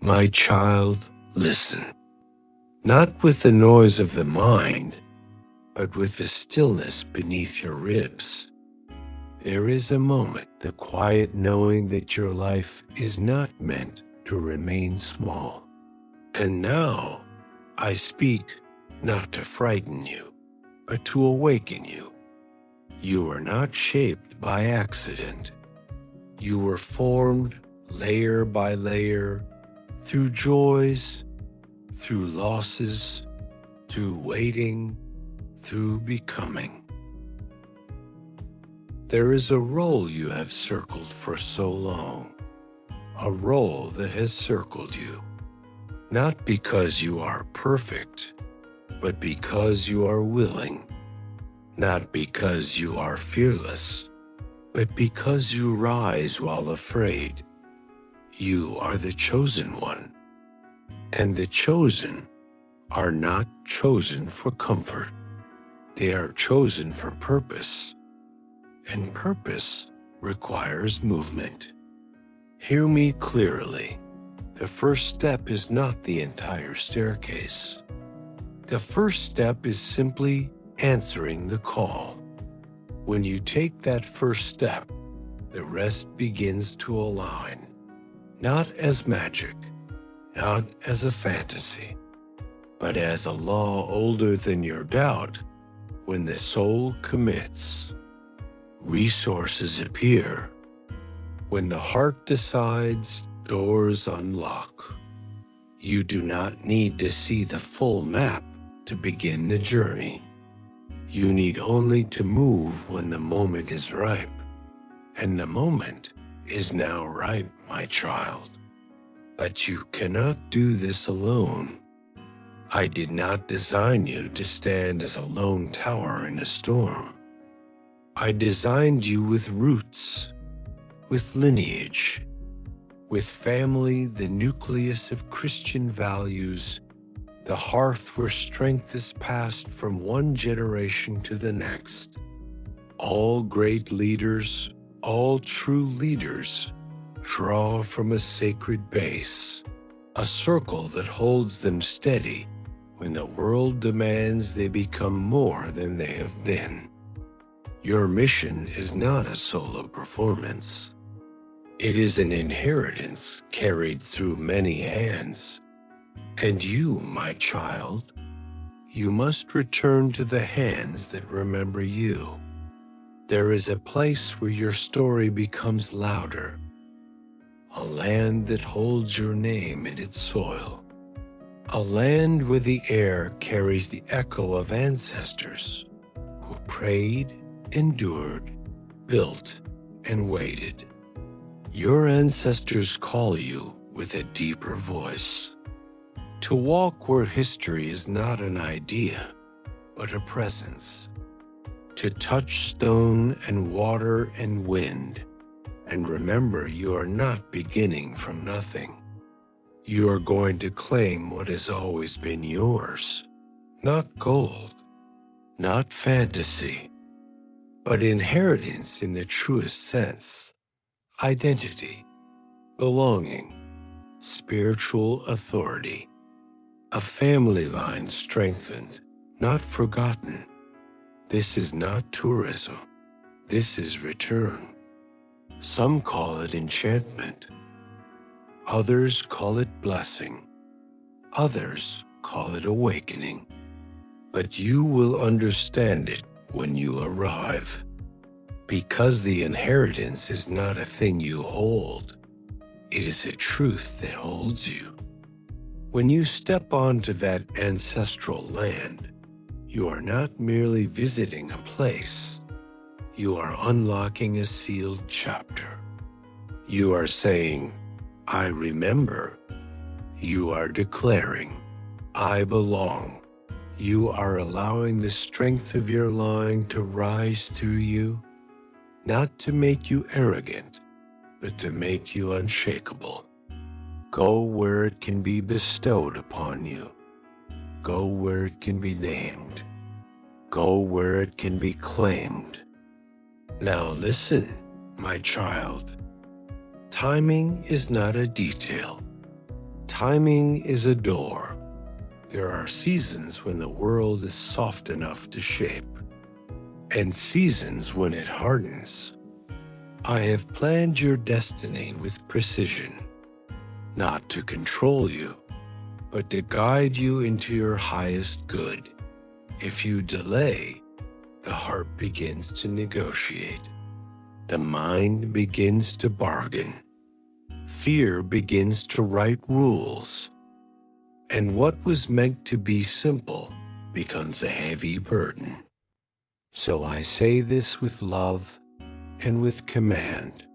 My child, listen, not with the noise of the mind, but with the stillness beneath your ribs. There is a moment, the quiet knowing that your life is not meant to remain small. And now I speak not to frighten you, but to awaken you. You are not shaped by accident. You were formed layer by layer, through joys, through losses, through waiting, through becoming. There is a role you have circled for so long, a role that has circled you, not because you are perfect, but because you are willing, not because you are fearless, but because you rise while afraid. You are the chosen one, and the chosen are not chosen for comfort. They are chosen for purpose, and purpose requires movement. Hear me clearly. The first step is not the entire staircase. The first step is simply answering the call. When you take that first step, the rest begins to align, not as magic, not as a fantasy, but as a law older than your doubt. When the soul commits, resources appear. When the heart decides, doors unlock. You do not need to see the full map to begin the journey. You need only to move when the moment is ripe. And the moment is now ripe, my child. But you cannot do this alone. I did not design you to stand as a lone tower in a storm. I designed you with roots, with lineage, with family, the nucleus of Christian values, the hearth where strength is passed from one generation to the next. All great leaders, all true leaders, draw from a sacred base, a circle that holds them steady when the world demands they become more than they have been. Your mission is not a solo performance. It is an inheritance carried through many hands. And you, my child, you must return to the hands that remember you. There is a place where your story becomes louder, a land that holds your name in its soil, a land where the air carries the echo of ancestors who prayed, endured, built, and waited. Your ancestors call you with a deeper voice, to walk where history is not an idea, but a presence, to touch stone and water and wind, and remember you are not beginning from nothing. You are going to claim what has always been yours, not gold, not fantasy, but inheritance in the truest sense, identity, belonging, spiritual authority, a family line strengthened, not forgotten. This is not tourism. This is return. Some call it enchantment. Others call it blessing. Others call it awakening. But you will understand it when you arrive, because the inheritance is not a thing you hold. It is a truth that holds you. When you step onto that ancestral land, you are not merely visiting a place. You are unlocking a sealed chapter. You are saying, I remember. You are declaring, I belong. You are allowing the strength of your line to rise through you, not to make you arrogant, but to make you unshakable. Go where it can be bestowed upon you. Go where it can be named. Go where it can be claimed. Now listen, my child. Timing is not a detail. Timing is a door. There are seasons when the world is soft enough to shape, and seasons when it hardens. I have planned your destiny with precision, not to control you, but to guide you into your highest good. If you delay, the heart begins to negotiate. The mind begins to bargain. Fear begins to write rules. And what was meant to be simple becomes a heavy burden. So I say this with love and with command.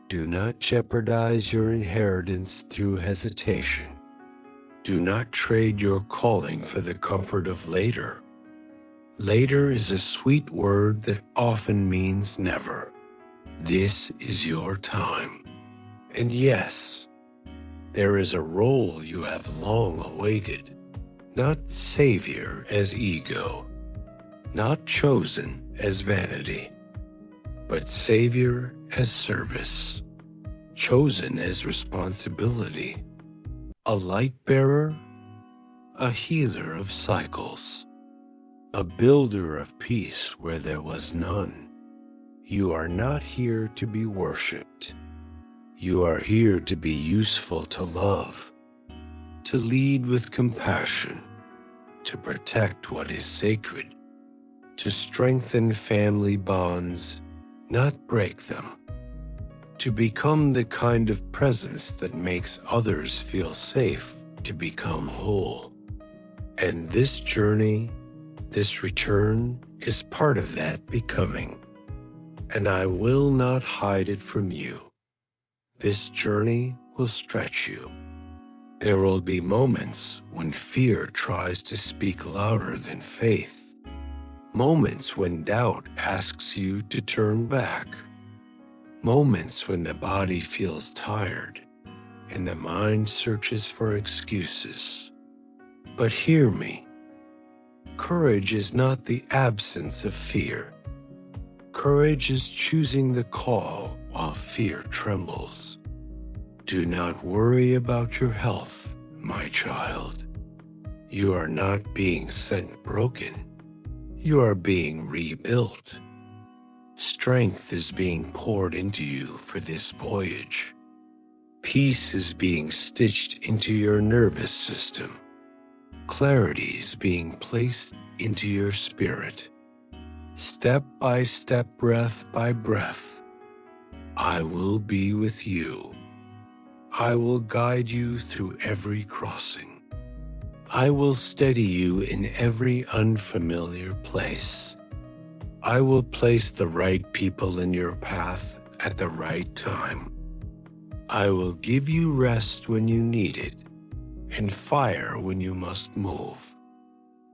Do not jeopardize your inheritance through hesitation. Do not trade your calling for the comfort of later. Later is a sweet word that often means never. This is your time. And yes, there is a role you have long awaited, not savior as ego, not chosen as vanity, but savior as service, chosen as responsibility, a light bearer, a healer of cycles, a builder of peace where there was none. You are not here to be worshipped. You are here to be useful to love, to lead with compassion, to protect what is sacred, to strengthen family bonds, not break them, to become the kind of presence that makes others feel safe to become whole. And this journey, this return, is part of that becoming, and I will not hide it from you. This journey will stretch you. There will be moments when fear tries to speak louder than faith, moments when doubt asks you to turn back, moments when the body feels tired and the mind searches for excuses. But hear me. Courage is not the absence of fear. Courage is choosing the call while fear trembles. Do not worry about your health, my child. You are not being sent broken. You are being rebuilt. Strength is being poured into you for this voyage. Peace is being stitched into your nervous system. Clarity is being placed into your spirit. Step by step, breath by breath, I will be with you. I will guide you through every crossing. I will steady you in every unfamiliar place. I will place the right people in your path at the right time. I will give you rest when you need it, and fire when you must move.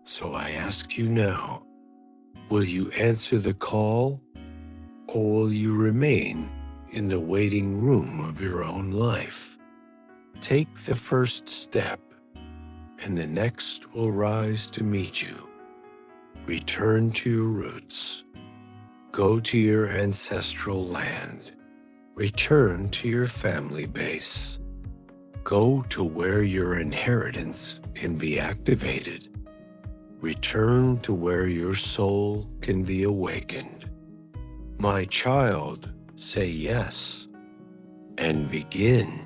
So I ask you now, will you answer the call, or will you remain in the waiting room of your own life? Take the first step, and the next will rise to meet you. Return to your roots. Go to your ancestral land. Return to your family base. Go to where your inheritance can be activated. Return to where your soul can be awakened. My child, say yes and begin.